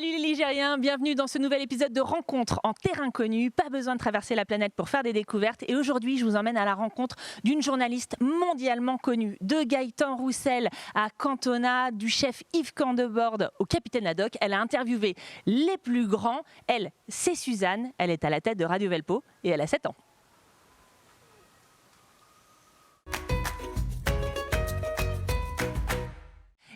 Salut les Ligériens, bienvenue dans ce nouvel épisode de Rencontre en terre inconnue. Pas besoin de traverser la planète pour faire des découvertes. Et aujourd'hui, je vous emmène à la rencontre d'une journaliste mondialement connue. De Gaëtan Roussel à Cantona, du chef Yves Candebord au capitaine Haddock. Elle a interviewé les plus grands. Elle, c'est Suzanne. Elle est à la tête de Radio Velpo et elle a 7 ans.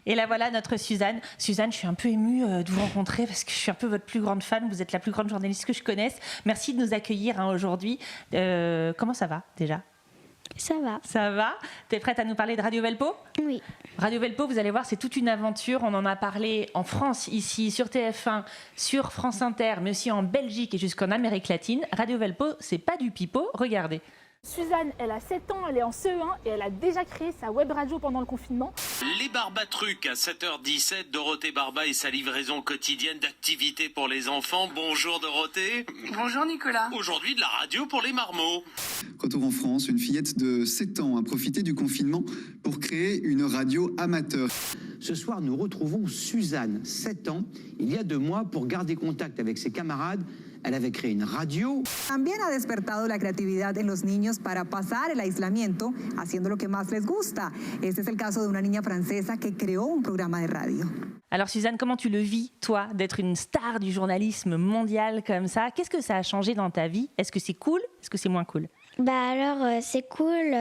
Et là voilà notre Suzanne. Suzanne, je suis un peu émue de vous rencontrer parce que je suis un peu votre plus grande fan. Vous êtes la plus grande journaliste que je connaisse. Merci de nous accueillir aujourd'hui. Comment ça va déjà ? Ça va. Ça va ? T'es prête à nous parler de Radio Velpo ? Oui. Radio Velpo, vous allez voir, c'est toute une aventure. On en a parlé en France, ici, sur TF1, sur France Inter, mais aussi en Belgique et jusqu'en Amérique latine. Radio Velpo, c'est pas du pipeau. Regardez. Suzanne, elle a 7 ans, elle est en CE1 et elle a déjà créé sa web radio pendant le confinement. Les Barbatrucs à 7h17, Dorothée Barba et sa livraison quotidienne d'activités pour les enfants. Bonjour Dorothée. Bonjour Nicolas. Aujourd'hui de la radio pour les marmots. Retour en France, une fillette de 7 ans a profité du confinement pour créer une radio amateur. Ce soir, nous retrouvons Suzanne, 7 ans. Il y a 2 mois, pour garder contact avec ses camarades, elle avait créé une radio. También ha despertado la creatividad en los niños para pasar el aislamiento haciendo lo que más les gusta. Este es el caso de una niña francesa que creó un programa de radio. Alors Suzanne, comment tu le vis, toi, d'être une star du journalisme mondial comme ça ? Qu'est-ce que ça a changé dans ta vie ? Est-ce que c'est cool ? Est-ce que c'est moins cool ? C'est cool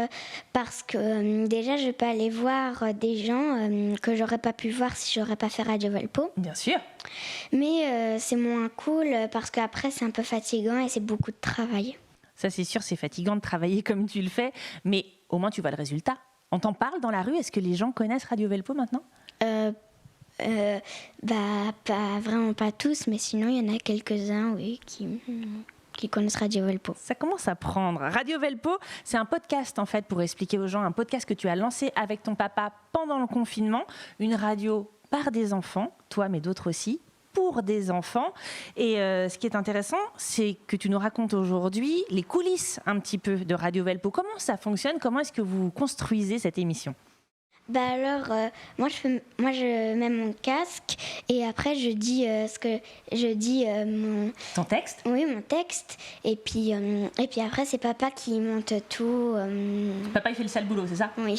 parce que déjà je peux aller voir des gens que j'aurais pas pu voir si j'aurais pas fait Radio Velpo. Bien sûr. Mais c'est moins cool parce qu'après c'est un peu fatigant et c'est beaucoup de travail. Ça c'est sûr, c'est fatigant de travailler comme tu le fais, mais au moins tu vois le résultat. On t'en parle dans la rue ? Est-ce que les gens connaissent Radio Velpo maintenant ? Pas vraiment pas tous, mais sinon il y en a quelques-uns, oui, qui connaissent Radio Velpo. Ça commence à prendre. Radio Velpo, c'est un podcast en fait pour expliquer aux gens, un podcast que tu as lancé avec ton papa pendant le confinement, une radio par des enfants, toi mais d'autres aussi, pour des enfants. Et ce qui est intéressant, c'est que tu nous racontes aujourd'hui les coulisses un petit peu de Radio Velpo. Comment ça fonctionne ? Comment est-ce que vous construisez cette émission ? Moi je mets mon casque et après je dis Ton texte ? Oui, mon texte. Et puis après c'est papa qui monte tout. Papa il fait le sale boulot, c'est ça ? Oui.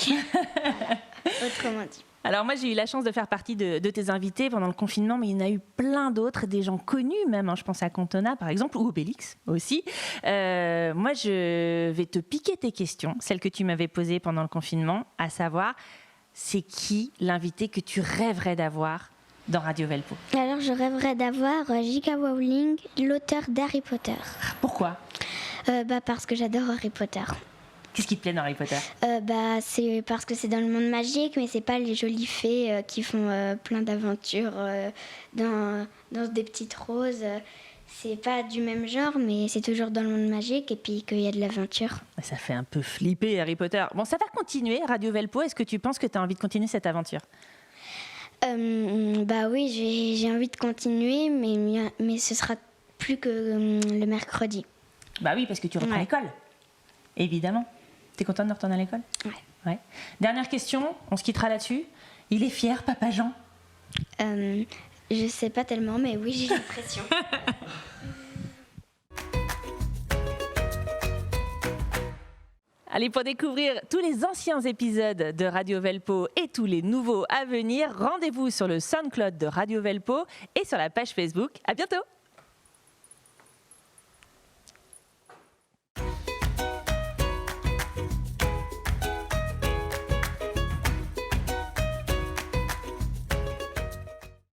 Autrement dit. Alors moi j'ai eu la chance de faire partie de tes invités pendant le confinement, mais il y en a eu plein d'autres, des gens connus même, je pense à Cantona par exemple, ou Obélix aussi. Moi je vais te piquer tes questions, celles que tu m'avais posées pendant le confinement, à savoir, c'est qui l'invité que tu rêverais d'avoir dans Radio Velpo ? Alors je rêverais d'avoir J.K. Rowling, l'auteur d'Harry Potter. Pourquoi ? Parce que j'adore Harry Potter. Qu'est-ce qui te plaît dans Harry Potter ? C'est parce que c'est dans le monde magique, mais c'est pas les jolies fées qui font plein d'aventures dans des petites roses. C'est pas du même genre, mais c'est toujours dans le monde magique et puis qu'il y a de l'aventure. Ça fait un peu flipper Harry Potter. Bon, ça va continuer Radio Velpo. Est-ce que tu penses que tu as envie de continuer cette aventure ? Oui, j'ai envie de continuer, mais ce sera plus que le mercredi. Bah oui, parce que tu reprends l'école. Évidemment. T'es contente de retourner à l'école ? Ouais. Dernière question, on se quittera là-dessus. Il est fier, Papa Jean ? Je sais pas tellement, mais oui, j'ai l'impression. Allez, pour découvrir tous les anciens épisodes de Radio Velpo et tous les nouveaux à venir, rendez-vous sur le SoundCloud de Radio Velpo et sur la page Facebook. À bientôt!